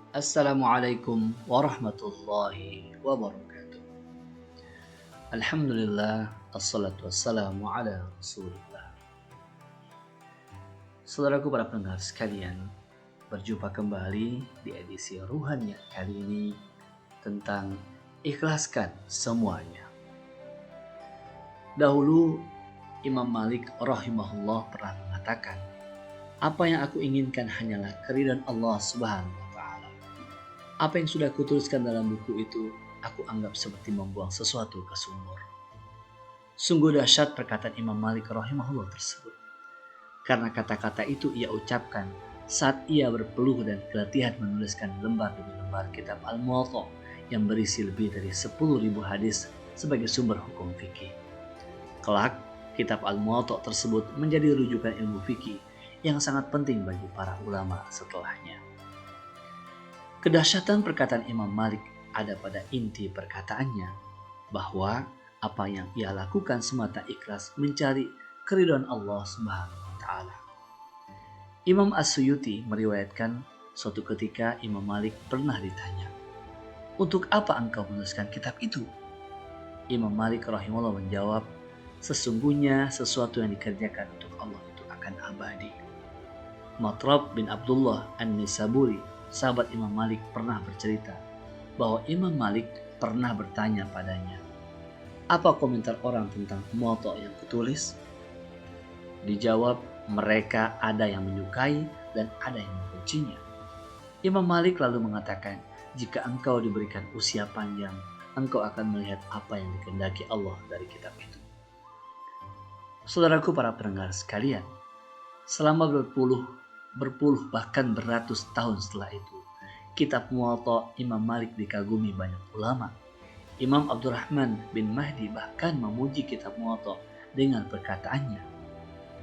Assalamualaikum warahmatullahi wabarakatuh. Alhamdulillah, assalatu wassalamu ala rasulillah. Saudaraku para pendengar sekalian, berjumpa kembali di edisi Ruhaniyat kali ini tentang ikhlaskan semuanya. Dahulu Imam Malik rahimahullah pernah mengatakan, apa yang aku inginkan hanyalah keridhaan Allah Subhanahu wa taala. Apa yang sudah kutuliskan dalam buku itu, aku anggap seperti membuang sesuatu ke sumur. Sungguh dahsyat perkataan Imam Malik rahimahullah tersebut. Karena kata-kata itu ia ucapkan saat ia berpeluh dan keletihan menuliskan lembar demi lembar kitab Al-Muwatta yang berisi lebih dari 10.000 hadis sebagai sumber hukum fikih. Kelak, kitab Al-Muwatta tersebut menjadi rujukan ilmu fikih yang sangat penting bagi para ulama setelahnya. Kedahsyatan perkataan Imam Malik ada pada inti perkataannya, bahwa apa yang ia lakukan semata ikhlas mencari keridhaan Allah Subhanahu wa taala. Imam As-Suyuti meriwayatkan suatu ketika Imam Malik pernah ditanya, "Untuk apa engkau menuliskan kitab itu?" Imam Malik rahimahullah menjawab, "Sesungguhnya sesuatu yang dikerjakan untuk Allah itu akan abadi." Matrab bin Abdullah An-Nisaburi, sahabat Imam Malik, pernah bercerita bahwa Imam Malik pernah bertanya padanya, "Apa komentar orang tentang Muwatta yang kutulis?" Dijawab, mereka ada yang menyukai dan ada yang membencinya. Imam Malik lalu mengatakan, "Jika engkau diberikan usia panjang, engkau akan melihat apa yang dikehendaki Allah dari kitab itu." Saudaraku para pendengar sekalian, selama berpuluh bahkan beratus tahun setelah itu, kitab Muwatta Imam Malik dikagumi banyak ulama. Imam Abdurrahman bin Mahdi bahkan memuji kitab Muwatta dengan perkataannya,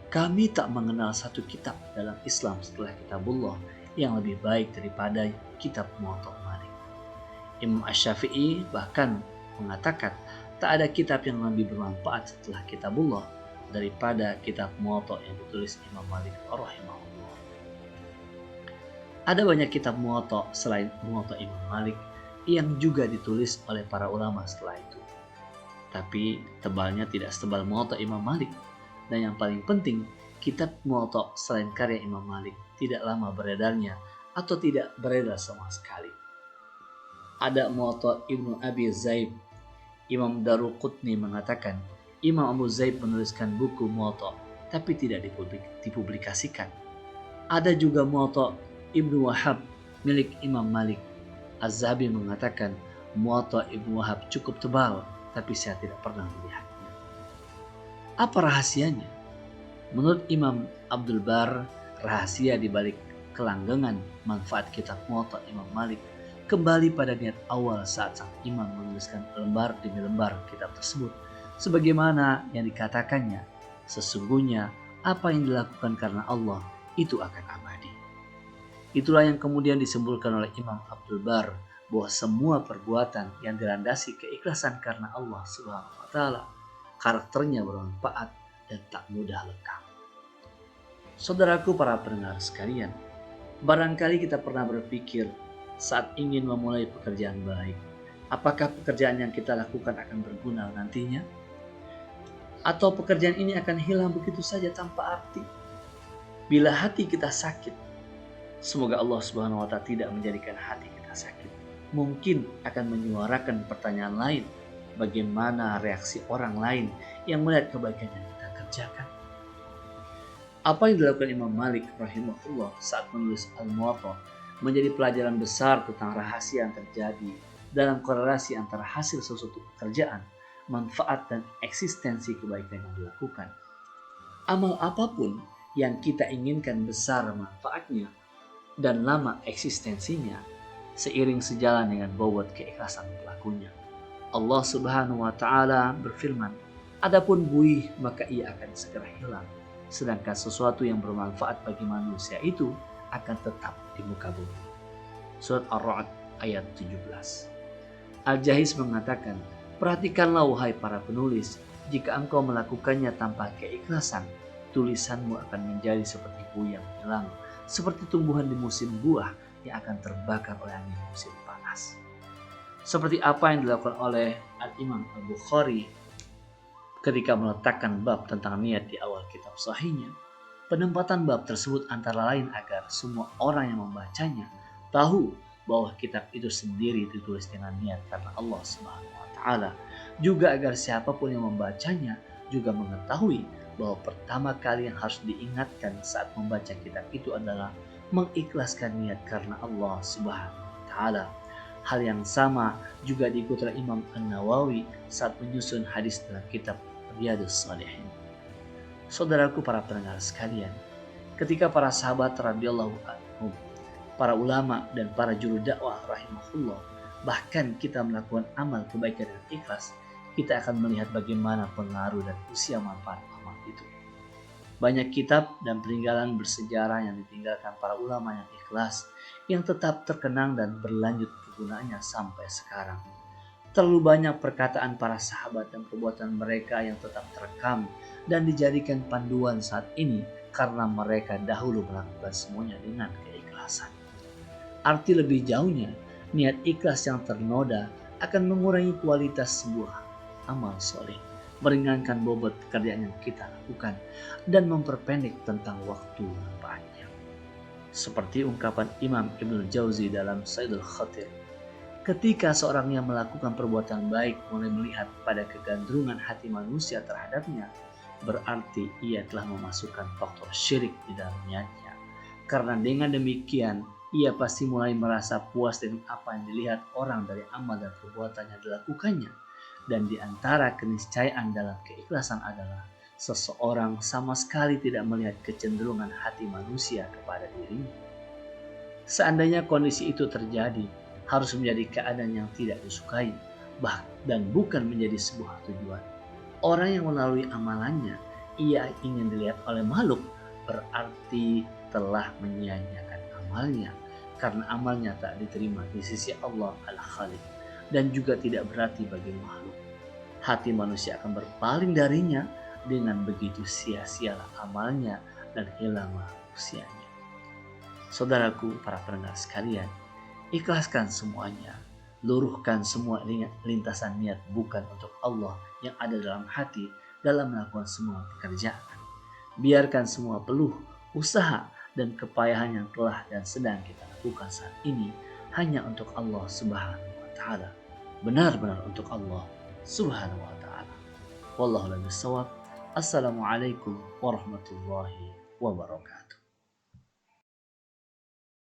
"Kami tak mengenal satu kitab dalam Islam setelah kitabullah yang lebih baik daripada kitab Muwatta Malik." Imam Asy-Syafi'i bahkan mengatakan, tak ada kitab yang lebih bermanfaat setelah kitabullah daripada kitab Muwatta yang ditulis Imam Malik rahimahullah. Ada banyak kitab Muwatta selain Muwatta Imam Malik yang juga ditulis oleh para ulama setelah itu. Tapi tebalnya tidak setebal Muwatta Imam Malik. Dan yang paling penting, kitab Muwatta selain karya Imam Malik tidak lama beredarnya atau tidak beredar sama sekali. Ada Muwatta Ibnu Abi Zaid. Imam Daruqutni mengatakan, Imam Abu Zaid menuliskan buku Muwatta tapi tidak dipublikasikan. Ada juga Muwatta Ibnu Wahab milik Imam Malik. Az-Zahabi mengatakan Muwatta Ibnu Wahab cukup tebal tapi saya tidak pernah melihatnya. Apa rahasianya? Menurut Imam Abdul Bar, rahasia di balik kelanggengan manfaat kitab Muwatta Imam Malik kembali pada niat awal saat sang imam menuliskan lembar demi lembar kitab tersebut. Sebagaimana yang dikatakannya, sesungguhnya apa yang dilakukan karena Allah itu akan abadi. Itulah yang kemudian disimpulkan oleh Imam Abdul Bar, bahwa semua perbuatan yang dilandasi keikhlasan karena Allah Subhanahu wa taala, karakternya bermanfaat dan tak mudah lekang. Saudaraku para pendengar sekalian, barangkali kita pernah berpikir saat ingin memulai pekerjaan baik, apakah pekerjaan yang kita lakukan akan berguna nantinya? Atau pekerjaan ini akan hilang begitu saja tanpa arti? Bila hati kita sakit, semoga Allah Subhanahu wa taala tidak menjadikan hati kita sakit, mungkin akan menyuarakan pertanyaan lain. Bagaimana reaksi orang lain yang melihat kebaikan yang kita kerjakan? Apa yang dilakukan Imam Malik rahimahullah saat menulis Al-Muwatta menjadi pelajaran besar tentang rahasia yang terjadi dalam korelasi antara hasil sesuatu pekerjaan, manfaat dan eksistensi kebaikan yang dilakukan. Amal apapun yang kita inginkan besar manfaatnya dan lama eksistensinya, seiring sejalan dengan bobot keikhlasan pelakunya. Allah Subhanahu wa taala berfirman, "Adapun buih maka ia akan segera hilang, sedangkan sesuatu yang bermanfaat bagi manusia itu akan tetap di muka bumi." Surat Ar-Ra'd ayat 17. Al-Jahiz mengatakan, "Perhatikanlah wahai para penulis, jika engkau melakukannya tanpa keikhlasan, tulisanmu akan menjadi seperti buih yang hilang, seperti tumbuhan di musim buah yang akan terbakar oleh angin musim panas. Seperti apa yang dilakukan oleh Al-Imam Al-Bukhari ketika meletakkan bab tentang niat di awal kitab sahihnya. Penempatan bab tersebut antara lain agar semua orang yang membacanya tahu bahwa kitab itu sendiri ditulis dengan niat karena Allah Subhanahu wa taala. Juga agar siapapun yang membacanya juga mengetahui bahwa pertama kali yang harus diingatkan saat membaca kitab itu adalah mengikhlaskan niat karena Allah Subhanahu wa taala. Hal yang sama juga diikuti oleh Imam An-Nawawi saat menyusun hadis dalam kitab Riyadhus Shalihin. Saudaraku para pendengar sekalian, ketika para sahabat radhiyallahu anhum, para ulama dan para juru dakwah rahimahullah, bahkan kita melakukan amal kebaikan dan ikhlas, kita akan melihat bagaimana pengaruh dan usia manfaat amal itu. Banyak kitab dan peninggalan bersejarah yang ditinggalkan para ulama yang ikhlas, yang tetap terkenang dan berlanjut kegunaannya sampai sekarang. Terlalu banyak perkataan para sahabat dan perbuatan mereka yang tetap terekam dan dijadikan panduan saat ini karena mereka dahulu melakukan semuanya dengan keikhlasan. Arti lebih jauhnya, niat ikhlas yang ternoda akan mengurangi kualitas sebuah amal soleh, meringankan bobot pekerjaan yang kita lakukan, dan memperpendek tentang waktu yang panjang. Seperti ungkapan Imam Ibnul Jauzi dalam Saidul Khatir, ketika seorang yang melakukan perbuatan baik mulai melihat pada kegandrungan hati manusia terhadapnya, berarti ia telah memasukkan faktor syirik di dalam niatnya. Karena dengan demikian, ia pasti mulai merasa puas dengan apa yang dilihat orang dari amal dan perbuatan yang dilakukannya. Dan di antara keniscayaan dalam keikhlasan adalah seseorang sama sekali tidak melihat kecenderungan hati manusia kepada dirinya. Seandainya kondisi itu terjadi, harus menjadi keadaan yang tidak disukai, dan bukan menjadi sebuah tujuan. Orang yang melalui amalannya, ia ingin dilihat oleh makhluk, berarti telah menyia-nyiakan amalnya, karena amalnya tak diterima di sisi Allah Al-Khaliq, dan juga tidak berarti bagi makhluk. Hati manusia akan berpaling darinya, dengan begitu sia-sialah amalnya dan hilanglah usianya. Saudaraku para pendengar sekalian, ikhlaskan semuanya, luruhkan semua lintasan niat bukan untuk Allah yang ada dalam hati dalam melakukan semua pekerjaan. Biarkan semua peluh, usaha, dan kepayahan yang telah dan sedang kita lakukan saat ini hanya untuk Allah Subhanahu wa taala. Benar-benar untuk Allah Subhanahu wa taala. Wallahu a'lam bishawab. Assalamualaikum warahmatullahi wabarakatuh.